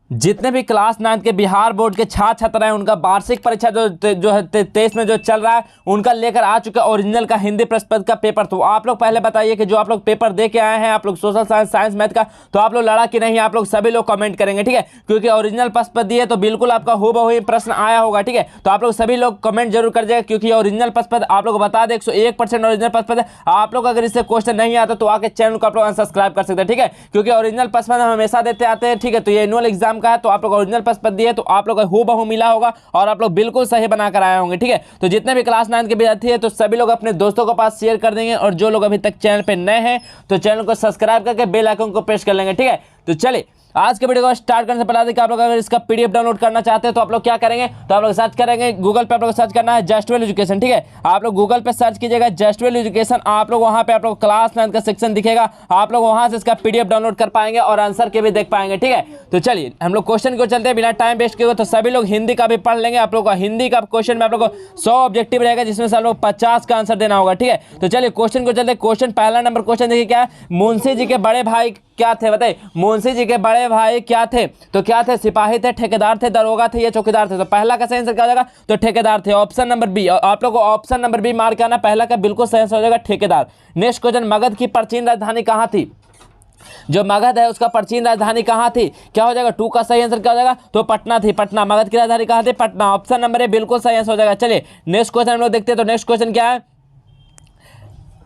जितने भी क्लास 9 के बिहार बोर्ड के छात्र छात्र हैं उनका वार्षिक परीक्षा जो है 23 में जो चल रहा है उनका लेकर आ चुका ओरिजिनल का हिंदी प्रश्न पत्र का पेपर। तो आप लोग पहले बताइए कि जो आप लोग पेपर दे के आए हैं आप लोग सोशल साइंस, साइंस, मैथ का, तो आप लोग लड़ा कि नहीं, आप लोग सभी लोग कमेंट करेंगे, ठीक है, क्योंकि ओरिजिनल प्रश्न पत्र दिए तो बिल्कुल आपका हूबहू प्रश्न आया होगा, ठीक है। तो आप लोग सभी लोग कमेंट जरूर कर जाएगा, क्योंकि ओरिजिनल प्रश्न पत्र आप लोग बता दें 101% ओरिजिनल प्रश्न पत्र। आप लोग अगर इससे क्वेश्चन नहीं आता तो आके चैनल को आप लोग अनसब्सक्राइब कर सकते हैं, ठीक है, क्योंकि ओरिजिनल प्रश्न पत्र हम हमेशा देते आते हैं, ठीक है। तो ये एनुअल एग्जाम का है तो आप लोग ओरिजिनल प्रश्न पत्र दिए तो आप लोग को हूबहू मिला होगा और आप लोग बिल्कुल सही बनाकर आए होंगे, ठीक है। तो जितने भी क्लास 9 के विद्यार्थी है तो सभी लोग अपने दोस्तों के पास शेयर कर देंगे, और जो लोग अभी तक चैनल पे नए हैं तो चैनल को सब्सक्राइब करके बेल आइकन को प्रेस कर लेंगे, ठीक है। तो चलिए आज के वीडियो को स्टार्ट करने से पहले देखिए, आप लोग अगर इसका पीडीएफ डाउनलोड करना चाहते हैं तो आप लोग क्या करेंगे, तो आप लोग सर्च करेंगे गूगल पे, आप लोग सर्च करना है जस्ट वेल एजुकेशन, ठीक है। आप लोग गूगल पे सर्च कीजिएगा जस्ट वेल एजुकेशन, आप लोग वहां पे आप लोग क्लास 9 का सेक्शन दिखेगा, आप लोग वहां से इसका पीडीएफ डाउनलोड कर पाएंगे और आंसर के भी देख पाएंगे, ठीक है। तो चलिए हम लोग क्वेश्चन को चलते हैं बिना टाइम वेस्ट किए, तो सभी लोग हिंदी का भी पढ़ लेंगे। आप लोग का हिंदी का क्वेश्चन में आप लोग को 100 ऑब्जेक्टिव रहेगा, जिसमें से आप लोग 50 का आंसर देना होगा, ठीक है। तो चलिए क्वेश्चन को चलते हैं। क्वेश्चन पहला नंबर क्वेश्चन देखिए क्या है, मुंशी जी के बड़े भाई क्या थे, बताइए। मुंशी जी के बड़े भाई क्या थे, तो क्या थे, सिपाही थे, ठेकेदार थे, दरोगा थे या चौकीदार थे। तो पहला का सही आंसर क्या हो जाएगा, तो ठेकेदार थे, ऑप्शन नंबर बी। आप लोग को ऑप्शन नंबर बी मार्क करना, पहला का बिल्कुल सही आंसर हो जाएगा ठेकेदार। नेक्स्ट क्वेश्चन, मगध की प्राचीन राजधानी कहाँ थी, जो मगध है उसका प्राचीन राजधानी कहाँ थी, क्या हो जाएगा, टू का सही आंसर क्या हो जाएगा, तो पटना थी, पटना। मगध की राजधानी कहाँ थी, पटना, ऑप्शन नंबर ए बिल्कुल सही आंसर हो जाएगा। चलिए नेक्स्ट क्वेश्चन हम लोग देखते हैं। तो नेक्स्ट क्वेश्चन क्या है,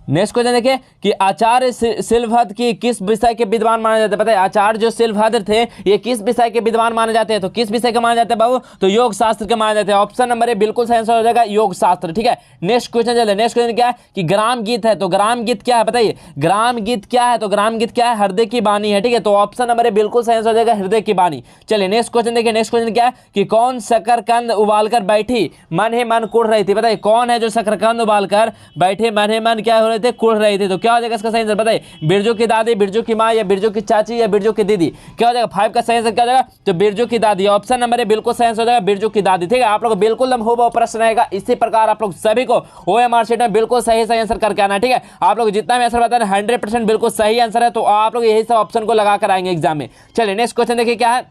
नेक्स्ट क्वेश्चन देखिए कि आचार्य शिलभद्र की किस विषय के विद्वान माने जाते हैं, बताइए। आचार्य जो शिलभद्र थे ये किस विषय के विद्वान माने जाते हैं, तो किस विषय के माने जाते हैं बाबू, तो योग शास्त्र के माने जाते हैं। ऑप्शन नंबर ए बिल्कुल सही आंसर हो जाएगा योग शास्त्र, ठीक है। नेक्स्ट क्वेश्चन चलिए। नेक्स्ट क्वेश्चन क्या है कि ग्राम गीत है, तो ग्राम गीत क्या है, बताइए। ग्राम गीत क्या है, तो ग्राम गीत क्या है, हृदय की वाणी है, ठीक है। तो ऑप्शन नंबर ए बिल्कुल सही आंसर हो जाएगा हृदय की वाणी। चलिए नेक्स्ट क्वेश्चन देखिए। नेक्स्ट क्वेश्चन क्या है कि कौन शकरकंद उबालकर बैठी मन ही मन कुढ़ रही थी, बताइए। कौन है जो शकरकंद उबालकर बैठे मन ही मन क्या हो रहे थे, कुढ़ रही थी। तो क्या हो जाएगा इसका सही आंसर, बताइए। बिरजू की दादी, बिरजू की माँ, या बिरजू की चाची, या बिरजू की दीदी, क्या हो जाएगा, 5 का सही आंसर क्या हो जाएगा, तो बिरजू की दादी। ऑप्शन नंबर ए बिल्कुल सही आंसर हो जाएगा बिरजू की दादी, ठीक है। आप लोग बिल्कुल हूबहू प्रश्न रहेगा, इसी प्रकार आप लोग सभी को ओएमआर शीट में बिल्कुल सही सही आंसर करके आना, ठीक है। आप लोग जितना भी आंसर बताए 100% बिल्कुल सही आंसर है, तो आप लोग यही सब ऑप्शन को लगा कर आएंगे एग्जाम में। चलिए नेक्स्ट क्वेश्चन देखिए क्या है,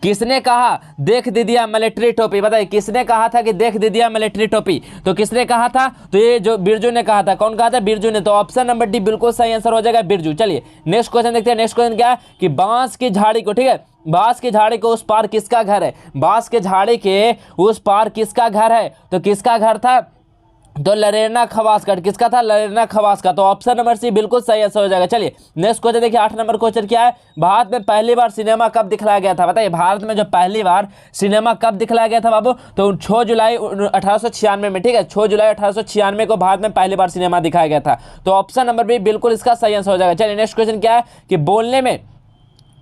किसने कहा देख दीदिया मिलिट्री टोपी, बताइए। किसने कहा था कि देख दीदिया मिलिट्री टोपी, तो किसने कहा था, तो ये जो बिरजू ने कहा था। कौन कहा था, बिरजू ने। तो ऑप्शन नंबर डी बिल्कुल सही आंसर हो जाएगा बिरजू। चलिए नेक्स्ट क्वेश्चन देखते हैं। नेक्स्ट क्वेश्चन क्या है कि बांस की झाड़ी को, ठीक है, बांस की झाड़ी को उस पार किसका घर है, बांस के झाड़ी के उस पार किसका घर है, तो किसका घर था, तो लरेरना खवास का। किसका था, लरेरना खवास का। तो ऑप्शन नंबर सी बिल्कुल सही आंसर हो जाएगा। चलिए नेक्स्ट क्वेश्चन देखिए। 8 नंबर क्वेश्चन क्या है, भारत में पहली बार सिनेमा कब दिखलाया गया था, बताइए। भारत में जो पहली बार सिनेमा कब दिखलाया गया था बाबू, तो 6 जुलाई 1896 में, ठीक है। 6 जुलाई 1896 को भारत में पहली बार सिनेमा दिखाया गया था। तो ऑप्शन नंबर बी बिल्कुल इसका सही आंसर हो जाएगा। चलिए नेक्स्ट क्वेश्चन क्या है कि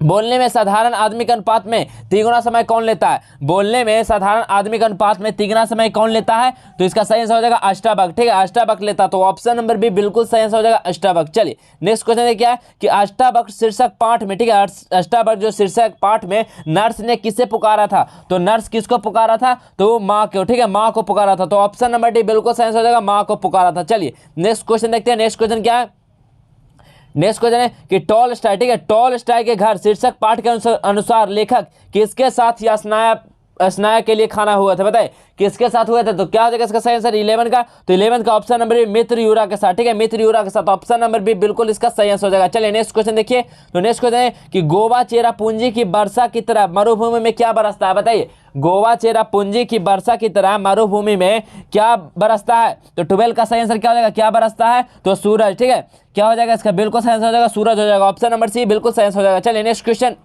बोलने में साधारण आदमी के अनुपात में तिगुना समय कौन लेता है, बोलने में साधारण आदमी के अनुपात में तिगुना समय कौन लेता है, तो इसका सही आंसर हो जाएगा अष्टावक्र, ठीक है। अष्टावक्र लेता, तो ऑप्शन नंबर बी बिल्कुल सही आंसर हो जाएगा अष्टावक्र। चलिए नेक्स्ट क्वेश्चन क्या है कि अष्टावक्र शीर्षक पाठ में, ठीक है, अष्टावक्र जो शीर्षक पाठ में नर्स ने किसे पुकारा था, तो नर्स किसको पुकारा था, तो माँ को, ठीक है, माँ को पुकारा था। तो ऑप्शन नंबर डी बिल्कुल सही आंसर हो जाएगा माँ को पुकारा था। चलिए नेक्स्ट क्वेश्चन देखते हैं। नेक्स्ट क्वेश्चन क्या है, नेक्स्ट क्वेश्चन है कि टॉल स्टाई, ठीक है, टॉल स्टाई के घर शीर्षक पाठ के अनुसार लेखक किसके साथ या स्नाया के लिए खाना हुआ था, बताए। किसके साथ हुआ था, तो क्या हो जाएगा इसका सही आंसर 11 का, तो 11 का ऑप्शन नंबर बी मित्र यूरा के साथ, ठीक है, मित्र यूरा के साथ। ऑप्शन नंबर बी बिल्कुल इसका सही आंसर हो जाएगा। चलिए नेक्स्ट क्वेश्चन देखिए। तो नेक्स्ट क्वेश्चन है कि गोवा चेरापूंजी की वर्षा की तरह मरुभूमि में क्या बरसता है, बताइए। गोवा चेरापूंजी की वर्षा की तरह मरुभूमि में क्या बरसता है, तो 12 का सही आंसर क्या हो जाएगा, क्या बरसता है, तो सूरज, ठीक है। क्या हो जाएगा इसका बिल्कुल सही आंसर हो जाएगा सूरज हो जाएगा। ऑप्शन नंबर सी बिल्कुल सही आंसर हो जाएगा। चलिए नेक्स्ट क्वेश्चन,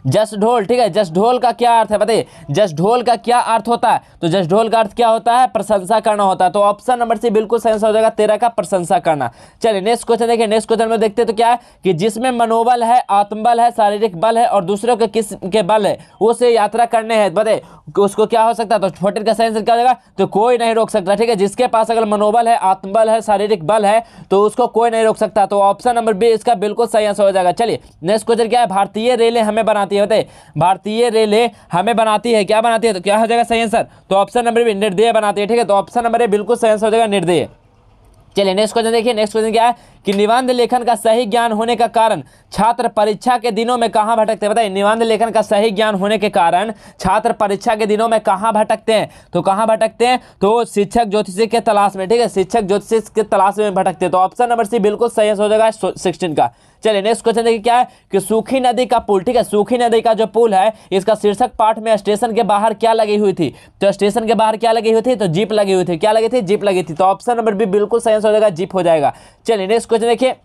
जस्ट ढोल, ठीक है, जस्ट ढोल का क्या अर्थ है, बताइए। जस्ट ढोल का क्या अर्थ होता है, तो जस्ट ढोल का अर्थ क्या होता है, प्रशंसा करना होता है। तो ऑप्शन नंबर सी बिल्कुल सही आंसर हो जाएगा 13 का प्रशंसा करना। चलिए नेक्स्ट क्वेश्चन देखिए। नेक्स्ट क्वेश्चन में देखते हैं तो क्या है कि जिसमें मनोबल है, आत्मबल है, शारीरिक बल है और दूसरों के किस के बल है उसे यात्रा करने हैं, बताइए उसको क्या हो सकता है, तो 14 का सही आंसर क्या हो जाएगा, तो कोई नहीं रोक सकता, ठीक है। जिसके पास अगर मनोबल है, आत्मबल है, शारीरिक बल है तो उसको कोई नहीं रोक सकता। तो ऑप्शन नंबर बी इसका बिल्कुल सही आंसर हो जाएगा। चलिए नेक्स्ट क्वेश्चन क्या है, भारतीय रेलें हमें बनाती है, बताइए। भारतीय रेलें हमें बनाती है, क्या बनाती है, तो क्या हो जाएगा सही आंसर, तो ऑप्शन नंबर बी निर्दय बनाती है, ठीक है। तो ऑप्शन नंबर ए बिल्कुल सही आंसर हो जाएगा निर्दय। चलिए नेक्स्ट क्वेश्चन देखिए। नेक्स्ट क्वेश्चन क्या है कि निबंध लेखन का सही ज्ञान होने का कारण छात्र परीक्षा के दिनों में कहाँ भटकते हैं। बताइए, निबंध लेखन का सही ज्ञान होने के कारण छात्र परीक्षा के दिनों में कहाँ भटकते हैं। तो कहाँ भटकते हैं, तो शिक्षक ज्योतिषी के तलाश में। ठीक है, शिक्षक ज्योतिषी के तलाश में भटकते हैं। तो ऑप्शन नंबर सी बिल्कुल सही हो जाएगा 16 का। चलिए नेक्स्ट क्वेश्चन देखिए क्या है कि सूखी नदी का पुल। ठीक है, सूखी नदी का जो पुल है इसका शीर्षक पाठ में स्टेशन के बाहर क्या लगी हुई थी। तो स्टेशन के बाहर क्या लगी हुई थी, तो जीप लगी हुई थी। क्या लगी थी, जीप लगी थी। तो ऑप्शन नंबर बी बिल्कुल सही हो जाएगा, जीप हो जाएगा। चलिए नेक्स्ट क्वेश्चन देखिए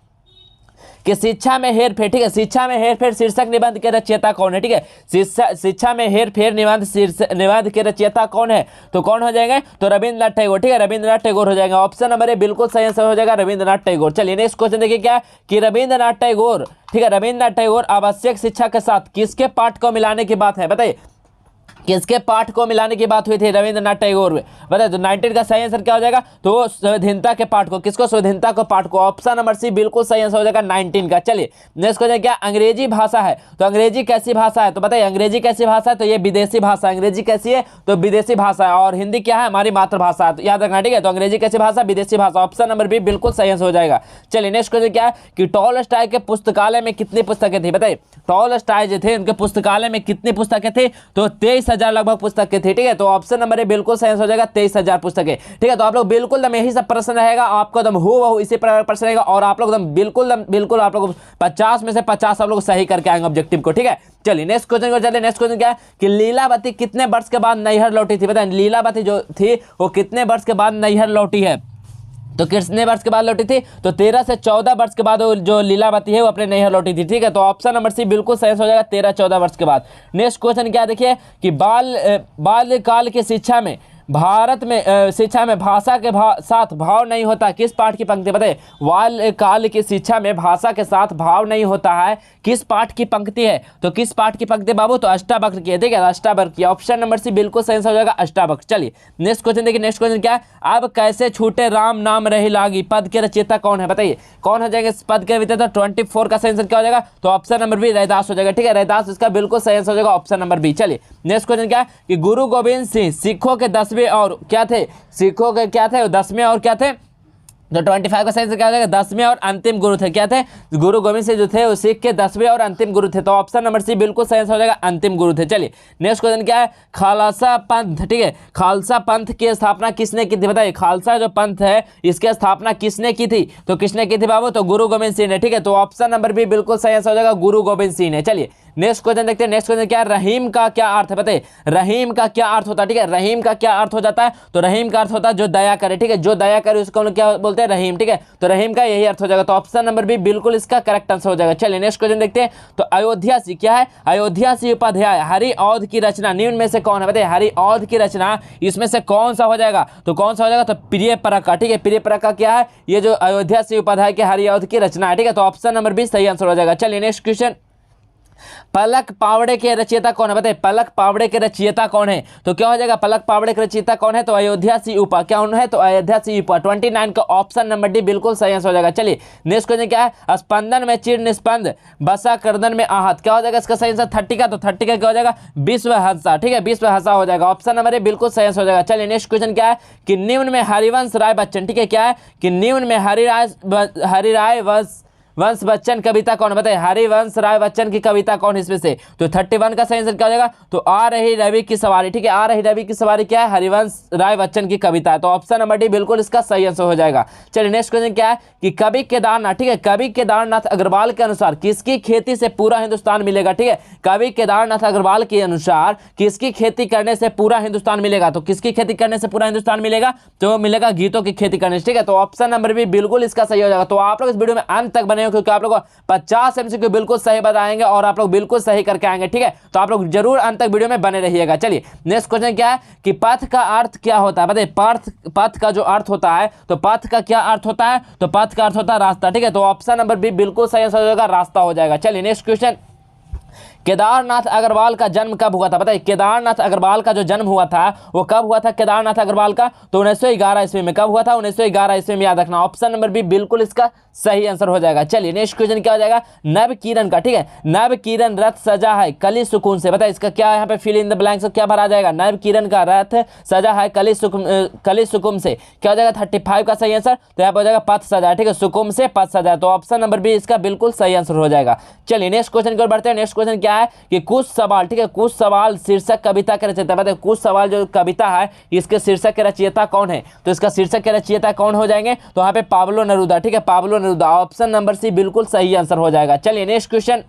कि शिक्षा में हेरफेर। ठीक है, शिक्षा में हेरफेर शीर्षक निबंध के रचयिता कौन है। ठीक है, शिक्षा में हेरफेर निबंध के रचयिता कौन है, तो कौन हो जाएंगे, तो रविंद्रनाथ टैगोर। ठीक है, रविंद्रनाथ टैगोर हो जाएगा। ऑप्शन नंबर ए बिल्कुल सही आंसर हो जाएगा, रविंद्रनाथ टैगोर। चलिए नेक्स्ट क्वेश्चन देखिए क्या है कि रविंद्रनाथ टैगोर, ठीक है, रविंद्रनाथ टैगोर आवश्यक शिक्षा के साथ किसके पाठ को मिलाने की बात है। बताइए, किसके पाठ को मिलाने की बात हुई थी रविंद्रनाथ टैगोर में। बताए तो 19 का सही आंसर क्या हो जाएगा, तो स्वाधीनता के पाठ को। किसको, स्वाधीनता को पाठ को। ऑप्शन नंबर सी बिल्कुल सही आंसर हो जाएगा 19 का। चलिए नेक्स्ट क्वेश्चन क्या, अंग्रेजी भाषा है तो अंग्रेजी कैसी भाषा है। तो बताइए अंग्रेजी कैसी भाषा है, तो ये विदेशी भाषा। अंग्रेजी कैसी है, तो विदेशी भाषा है। और हिंदी क्या है, हमारी मातृभाषा है। तो याद रखना, ठीक है। तो अंग्रेजी कैसी भाषा, विदेशी भाषा। ऑप्शन नंबर बी बिल्कुल सही आंसर हो जाएगा। चलिए नेक्स्ट क्वेश्चन क्या है कि टॉलस्टॉय के पुस्तकालय में कितनी पुस्तकें थी। बताइए टॉलस्टॉय जो थे उनके पुस्तकालय में कितनी पुस्तकें थी, तो 23,000 लगभग पुस्तक थी। ठीक है, तो ऑप्शन नंबर ए बिल्कुल सही हो जाएगा 23,000 पुस्तकें। ठीक है, तो आप लोग बिल्कुल दम यही सब प्रश्न रहेगा आपको, दम हो इसी प्रश्न रहेगा। और आप लोग दम बिल्कुल आप लोग 50 में से 50 आप लोग सही करके आएंगे ऑब्जेक्टिव को। ठीक है, चलिए नेक्स्ट क्वेश्चन को चलिए। नेक्स्ट क्वेश्चन क्या है कि लीलावती कितने वर्ष के बाद नैहर लौटी थी। बताएं लीलावती जो थी वो कितने वर्ष के बाद नैहर लौटी है, तो कितने वर्ष के बाद लौटी थी, तो 13 से 14 वर्ष के बाद जो लीलावती है वो अपने नैहर लौटी थी। ठीक है, तो ऑप्शन नंबर सी बिल्कुल सही हो जाएगा 13-14 वर्ष के बाद। नेक्स्ट क्वेश्चन क्या देखिए कि बाल्यकाल की शिक्षा में भारत में शिक्षा में भाषा के साथ भाव नहीं होता, किस पाठ की पंक्ति। बताइए बाल्यकाल की शिक्षा में भाषा के साथ भाव नहीं होता है, किस पाठ की पंक्ति है। तो किस पाठ की पंक्ति बाबू, तो अष्टावक्र की है। ठीक है, अष्टावक्र की। ऑप्शन नंबर सी बिल्कुल सही हो जाएगा अष्टावक्र। चलिए नेक्स्ट क्वेश्चन देखिए। नेक्स्ट क्वेश्चन क्या है, अब कैसे छूटे राम नाम रही लागी पद के रचयिता कौन है। बताइए कौन हो जाएगा इस पद के रचयिता। 24 का सही आंसर क्या हो जाएगा, तो ऑप्शन नंबर बी रैदास हो जाएगा। ठीक है, रैदास इसका बिल्कुल सही आंसर हो जाएगा, ऑप्शन नंबर बी। चलिए नेक्स्ट क्वेश्चन क्या है कि गुरु गोविंद सिंह सिखों के 10वें और क्या थे, सिखों के क्या थे, 10वें और क्या थे, तो 25 का सही आंसर क्या हो जाएगा, 10वें और अंतिम गुरु थे। क्या थे, गुरु गोविंद सिंह जो थे वो सिख के 10वें और अंतिम गुरु थे। तो ऑप्शन नंबर सी बिल्कुल सही आंसर हो जाएगा, अंतिम गुरु थे। चलिए नेक्स्ट क्वेश्चन क्या है, खालसा पंथ। ठीक है, खालसा पंथ की स्थापना किसने की थी। बताइए खालसा जो पंथ है इसकी स्थापना किसने की थी, तो किसने की थी बाबू, तो गुरु गोविंद सिंह ने। ठीक है, तो ऑप्शन नंबर बी बिल्कुल सही आंसर हो जाएगा, गुरु गोविंद सिंह ने। चलिए नेक्स्ट क्वेश्चन देखते हैं। नेक्स्ट क्वेश्चन क्या है, रहीम का क्या अर्थ है। बताइए रहीम का क्या अर्थ होता है। ठीक है, रहीम का क्या अर्थ हो जाता है, तो रहीम का अर्थ होता है जो दया करे। ठीक है, जो दया करे उसको हम लोग क्या बोलते हैं, रहीम। ठीक है, तो रहीम का यही अर्थ हो जाएगा। तो ऑप्शन नंबर बी बिल्कुल इसका करेक्ट आंसर हो जाएगा। चलिए नेक्स्ट क्वेश्चन देखते हैं। तो अयोध्या सी क्या है, अयोध्या सी उपाध्याय हरिऔध की रचना निम्न में से कौन है। बताइए हरिऔध की रचना इसमें से कौन सा हो जाएगा, तो कौन सा हो जाएगा, तो प्रिय परका। ठीक है, प्रिय परका क्या है, ये जो अयोध्या सी उपाध्याय के हरिऔध की रचना है। ठीक है, तो ऑप्शन नंबर बी सही आंसर हो जाएगा। चलिए नेक्स्ट क्वेश्चन, पलक पावड़े के रचयिता कौन है। बताइए पलक पावड़े के रचयिता कौन है, तो क्या हो जाएगा, पलक पावड़े के रचयिता कौन है, तो अयोध्या सी उपा। क्या है, तो अयोध्या सी उपा। 29 का ऑप्शन नंबर डी बिल्कुल सही आंसर हो जाएगा। चलिए नेक्स्ट क्वेश्चन क्या है, स्पंदन में चिर निस्पंद बसा करदन में आहत। क्या हो जाएगा इसका सही आंसर 30 का, तो 30 का क्या हो जाएगा, विश्व हंसा। ठीक है, विश्व हंसा हो जाएगा। ऑप्शन नंबर ए बिल्कुल सही आंसर हो जाएगा। चलिए नेक्स्ट क्वेश्चन क्या है कि निम्न में हरिवंश राय बच्चन। ठीक है, क्या है कि निम्न में हरिराय वंश बच्चन कविता कौन। बताइए हरिवंश राय बच्चन की कविता कौन इसमें से, तो 31 का सही आंसर क्या हो जाएगा, तो आ रही रवि की सवारी। ठीक है, आ रही रवि की सवारी क्या है, हरिवंश राय बच्चन की कविता है। तो ऑप्शन नंबर डी बिल्कुल इसका सही आंसर हो जाएगा। चलिए नेक्स्ट क्वेश्चन क्या है कि कवि केदारनाथ। ठीक है, कवि केदारनाथ अग्रवाल के अनुसार किसकी खेती से पूरा हिंदुस्तान मिलेगा। ठीक है, कवि केदारनाथ अग्रवाल के अनुसार किसकी खेती करने से पूरा हिंदुस्तान मिलेगा, तो किसकी खेती करने से पूरा हिंदुस्तान मिलेगा, तो मिलेगा गीतों की खेती करने से। ठीक है, तो ऑप्शन नंबर बी बिल्कुल इसका सही हो जाएगा। तो आप लोग इस वीडियो में अंत तक बने हो क्योंकि आप लोग 50 MCQ बिल्कुल सही बताएंगे और आप लोग बिल्कुल सही करके आएंगे। ठीक है, तो आप लोग जरूर अंत तक वीडियो में बने रहिएगा। चलिए नेक्स्ट क्वेश्चन क्या है कि पथ का अर्थ क्या होता है। बताइए पथ का जो अर्थ होता है, तो पथ का क्या अर्थ होता है, तो पथ का अर्थ होता है रास्ता। ठीक है, तो ऑप्शन नंबर बी बिल्कुल सही आंसर हो जाएगा, रास्ता हो जाएगा। चलिए नेक्स्ट क्वेश्चन केदारनाथ अग्रवाल का जन्म कब हुआ था? बताइए, केदारनाथ अग्रवाल का जो जन्म हुआ था वो कब हुआ था केदारनाथ अग्रवाल का? तो 1911 ईस्वी में। कब हुआ था? 1911 ईस्वी में, याद रखना। ऑप्शन नंबर बी बिल्कुल इसका सही आंसर हो जाएगा। चलिए नेक्स्ट क्वेश्चन क्या हो जाएगा? नव किरण का, ठीक है, नव किरण रथ सजा है कली सुकून से। बताइए इसका क्या यहाँ पे फिल इन द ब्लैंक्स क्या भरा जाएगा? नव किरण का रथ सजा है कली सुकुम से, क्या हो जाएगा? 35 का सही आंसर। तो यहाँ पर हो जाएगा पथ सजा, ठीक है, सुकुम से पथ सजा। तो ऑप्शन नंबर बी इसका बिल्कुल सही आंसर हो जाएगा। चलिए नेक्स्ट क्वेश्चन की ओर बढ़ते हैं। नेक्स्ट क्वेश्चन क्या है कि कुछ सवाल, ठीक है, कुछ सवाल शीर्षक कविता के रचयिता। बताइए कुछ सवाल जो कविता है इसके शीर्षक के रचयिता कौन है? तो इसका शीर्षक के रचयिता कौन हो जाएंगे? तो यहाँ पे पाब्लो नेरुदा, ठीक है, Pablo Neruda. Option number C बिल्कुल सही आंसर हो जाएगा। चलिए नेक्स्ट क्वेश्चन,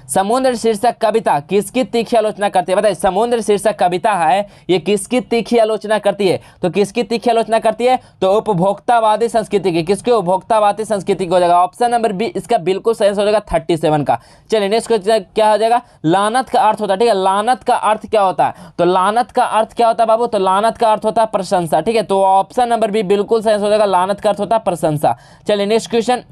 समुद्र शीर्षक कविता किसकी तीखी आलोचना करती है? बताइए समुद्र शीर्षक कविता है ये किसकी तीखी आलोचना करती है? तो किसकी तीखी आलोचना करती है? तो उपभोक्तावादी संस्कृति की। किसके? उपभोक्तावादी संस्कृति को हो जाएगा। ऑप्शन नंबर बी इसका बिल्कुल सही आंसर हो जाएगा 37 का। चलिए नेक्स्ट क्वेश्चन क्या हो जाएगा? लानत का अर्थ होता है, ठीक है, लानत का अर्थ क्या होता है? तो लानत का अर्थ क्या होता है बाबू? तो लानत का अर्थ होता है प्रशंसा, ठीक है। तो ऑप्शन नंबर बी बिल्कुल सही आंसर हो जाएगा, लानत का अर्थ होता है प्रशंसा। चलिए नेक्स्ट क्वेश्चन,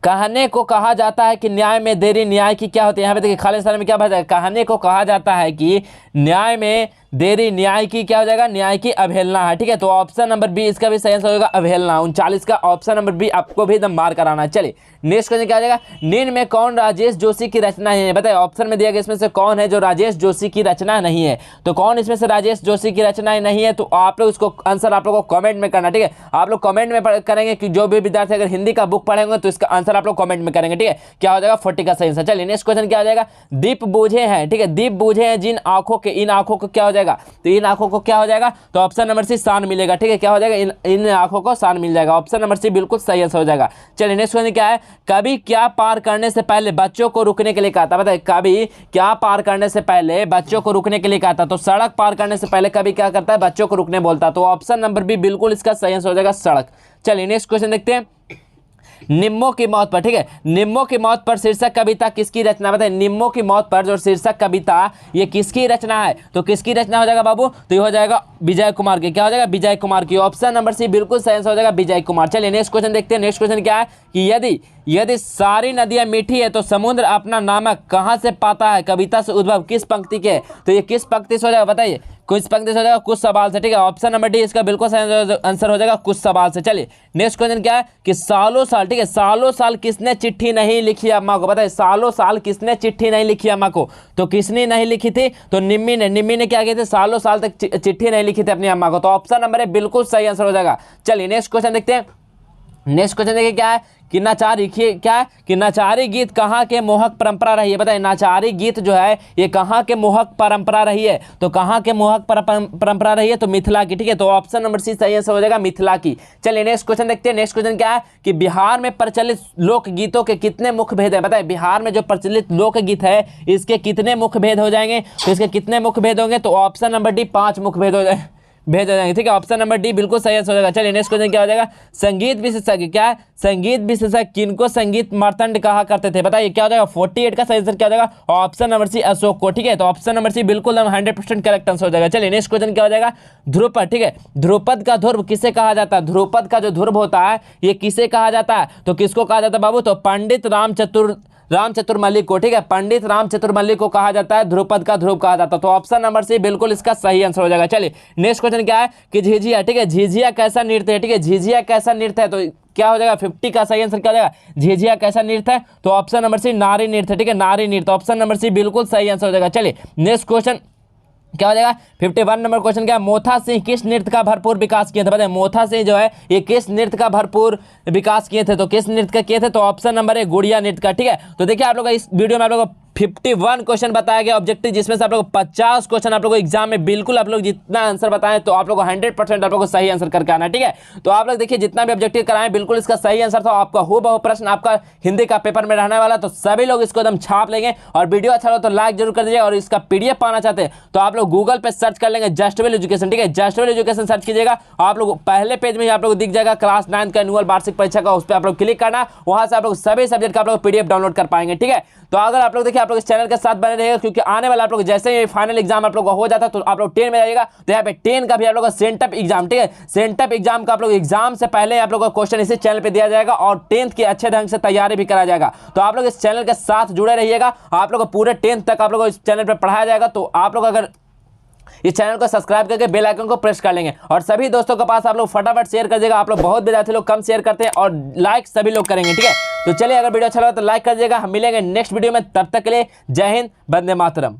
कहने को कहा जाता है कि न्याय में देरी न्याय की क्या होती है? यहाँ पे देखिए खाली स्थान में क्या भर जाएगा? कहने को कहा जाता है कि न्याय में देरी न्याय की क्या हो जाएगा? न्याय की अवहेलना है, ठीक है। तो ऑप्शन नंबर बी इसका भी सही आंसर होगा अवहेलना। 39 का ऑप्शन नंबर बी आपको भी एकदम मार कराना है। चलिए नेक्स्ट क्वेश्चन क्या हो जाएगा? निम्न में कौन राजेश जोशी की रचना है? बताइए ऑप्शन में दिया गया इसमें से कौन है जो राजेश जोशी की रचना नहीं है? तो कौन इसमें से राजेश जोशी की रचना नहीं है? तो आप लोग इसको आंसर आप लोग को कमेंट में करना, ठीक है। आप लोग कमेंट में करेंगे कि जो भी विद्यार्थी अगर हिंदी का बुक पढ़ेंगे तो इसका आंसर आप लोग कमेंट में करेंगे, ठीक है। क्या हो जाएगा? 40 का सही आंसर। चलिए नेक्स्ट क्वेश्चन क्या हो जाएगा? दीप बूझे हैं, ठीक है, दीप बूझे हैं जिन आंखों के, इन आंखों को क्या हो जाएगा? तो इन आंखों को क्या हो जाएगा? तो ऑप्शन नंबर सी शान मिलेगा, ठीक है। क्या हो जाएगा? इन आंखों को शान मिल जाएगा। ऑप्शन नंबर सी बिल्कुल सही आंसर हो जाएगा। चलिए नेक्स्ट क्वेश्चन क्या है? कभी क्या पार करने से पहले बच्चों को रुकने के लिए कहा था? बताइए कभी क्या पार करने से पहले बच्चों को रुकने के लिए कहा था? तो सड़क पार करने से पहले कभी क्या करता है? बच्चों को रुकने बोलता। तो ऑप्शन नंबर बी बिल्कुल इसका सही आंसर हो जाएगा सड़क। चलिए नेक्स्ट क्वेश्चन देखते हैं। निम्मो की मौत पर, ठीक है, निम्मो की मौत पर शीर्षक कविता किसकी रचना? बताइए निम्मो की मौत पर जो शीर्षक कविता ये किसकी रचना है? तो किसकी रचना हो जाएगा बाबू? तो ये हो जाएगा विजय कुमार की। क्या हो जाएगा? विजय कुमार की। ऑप्शन नंबर सी बिल्कुल सही आंसर हो जाएगा विजय कुमार। चलिए नेक्स्ट क्वेश्चन देखते हैं। नेक्स्ट क्वेश्चन क्या है कि यदि सारी नदियां मीठी है तो समुद्र अपना नामक कहां से पाता है? कविता से उद्भव किस पंक्ति के? तो ये किस पंक्ति से हो जाएगा? बताइए कुछ पंक्ति से हो जाएगा कुछ सवाल से, ठीक है। ऑप्शन नंबर डी इसका बिल्कुल सही आंसर हो जाएगा कुछ सवाल से। चलिए नेक्स्ट क्वेश्चन क्या है कि सालों साल, ठीक है, सालों साल किसने चिट्ठी नहीं लिखी अम्मा को? बताइए सालों साल किसने चिट्ठी नहीं लिखी अम्मा को? तो किसने नहीं लिखी थी? तो निम्मी ने क्या किया था? सालों साल तक चिट्ठी नहीं लिखी थी अपनी अम्मा को। तो ऑप्शन नंबर ए बिल्कुल सही आंसर हो जाएगा। चलिए नेक्स्ट क्वेश्चन देखते हैं। नेक्स्ट क्वेश्चन देखिए क्या है कि नचारी, क्या है कि नचारी गीत कहाँ के मोहक परंपरा रही है? बताइए नचारी गीत जो है ये कहाँ के मोहक परंपरा रही है? तो कहाँ के मोहक परंपरा रही है? तो मिथिला की, ठीक है। तो ऑप्शन नंबर सी सही आंसर हो जाएगा मिथिला की। चलिए नेक्स्ट क्वेश्चन देखते हैं। नेक्स्ट क्वेश्चन क्या है कि बिहार में प्रचलित लोकगीतों के कितने मुख्य भेद है? बताइए बिहार में जो प्रचलित लोकगीत है इसके कितने मुख्य भेद हो जाएंगे? तो इसके कितने मुख्य भेद होंगे? तो ऑप्शन नंबर डी 5 मुख्य भेद हो जाएंगे, ठीक है। ऑप्शन नंबर डी बिल्कुल सही आंसर हो जाएगा। चलिए नेक्स्ट क्वेश्चन क्या हो जाएगा? संगीत विशेषज्ञ, क्या है? संगीत विशेषज्ञ किनको संगीत मार्तंड कहा करते थे? बताइए क्या हो जाएगा? 48 का सही आंसर क्या हो जाएगा? ऑप्शन नंबर सी अशोक को, ठीक है। तो ऑप्शन नंबर सी बिल्कुल 100% करेक्ट आंसर हो जाएगा। चलिए नेक्स्ट क्वेश्चन क्या हो जाएगा? ध्रुपद, ठीक है, ध्रुपद का ध्रुव किसे कहा जाता है? ध्रुपद का जो ध्रुव होता है ये किसे कहा जाता है? तो किसको कहा जाता है बाबू? तो पंडित राम चतुर मल्लिक को, ठीक है, पंडित राम चतुर मल्लिक को कहा जाता है ध्रुपद का ध्रुव कहा जाता है। तो ऑप्शन नंबर सी बिल्कुल इसका सही आंसर हो जाएगा। चलिए नेक्स्ट क्वेश्चन क्या है कि झिझिया, ठीक है, झिझिया कैसा नृत्य है? ठीक है, झिझिया कैसा नृत्य है? तो क्या हो जाएगा? 50 का सही आंसर क्या हो जाएगा? झिझिया कैसा नृत्य है? तो ऑप्शन नंबर सी नारी नृत्य, ठीक है, नारी नृत्य। ऑप्शन नंबर सी बिल्कुल सही आंसर हो जाएगा। चलिए नेक्स्ट क्वेश्चन क्या हो जाएगा? 51 नंबर क्वेश्चन क्या है? मोथा सिंह किस नृत्य का भरपूर विकास किए थे? बताइए मोथा सिंह जो है ये किस नृत्य का भरपूर विकास किए थे? तो किस नृत्य का किए थे? तो ऑप्शन नंबर है गुड़िया नृत्य का, ठीक है। तो देखिए आप लोग इस वीडियो में आप लोग 51 क्वेश्चन बताया गया ऑब्जेक्टिव, जिसमें से आप लोग 50 क्वेश्चन आप लोग एग्जाम में बिल्कुल आप लोग जितना आंसर बताएं तो आप लोग 100% आप लोग को सही आंसर करके आना, ठीक है। तो आप लोग देखिए जितना भी ऑब्जेक्टिव कराएं बिल्कुल इसका सही आंसर था। आपका हूबहू प्रश्न आपका हिंदी का पेपर में रहने वाला, तो सभी लोग इसको एकदम छाप लेंगे। और वीडियो अच्छा हो तो लाइक जरूर कर दीजिए। और इसका PDF पाना चाहते हैं तो आप लोग गूगल पे सर्च कर लेंगे जस्टवेल एजुकेशन, ठीक है, जस्टवेल एजुकेशन सर्च कीजिएगा। आप लोग पहले पेज में आप लोग दिख जाएगा क्लास 9 का एनुअल वार्षिक परीक्षा का, उस पर आप लोग क्लिक करना, वहां से आप लोग सभी सब्जेक्ट का आप लोग PDF डाउनलोड कर पाएंगे, ठीक है। तो अगर आप लोग देखिए आप लोग इस चैनल के साथ बने रहिएगा, क्योंकि आने वाला आप लोग जैसे ही फाइनल एग्जाम आप लोग का हो जाता है तो आप लोग 10 में जाइएगा, तो यहाँ पे 10 का भी आप लोग का सेंटअप एग्जाम, ठीक है, सेंटअप एग्जाम का आप लोग एग्जाम से पहले आप लोग का क्वेश्चन इसी चैनल पे दिया जाएगा और 10th की अच्छे ढंग से तैयारी भी करा जाएगा। तो आप लोग इस चैनल के साथ जुड़े रहिएगा, आप लोग को पूरे 10th तक आप लोग को इस चैनल पर पढ़ाया जाएगा। तो आप लोग अगर इस चैनल को सब्सक्राइब करके बेल आइकन को प्रेस कर लेंगे और सभी दोस्तों के पास आप लोग फटाफट शेयर कर देगा। आप लोग बहुत विद्यार्थी लोग कम शेयर करते हैं और लाइक सभी लोग करेंगे, ठीक है। तो चलिए, अगर वीडियो अच्छा लगा तो लाइक कर दीजिएगा। हम मिलेंगे नेक्स्ट वीडियो में, तब तक के लिए जय हिंद, वंदे मातरम।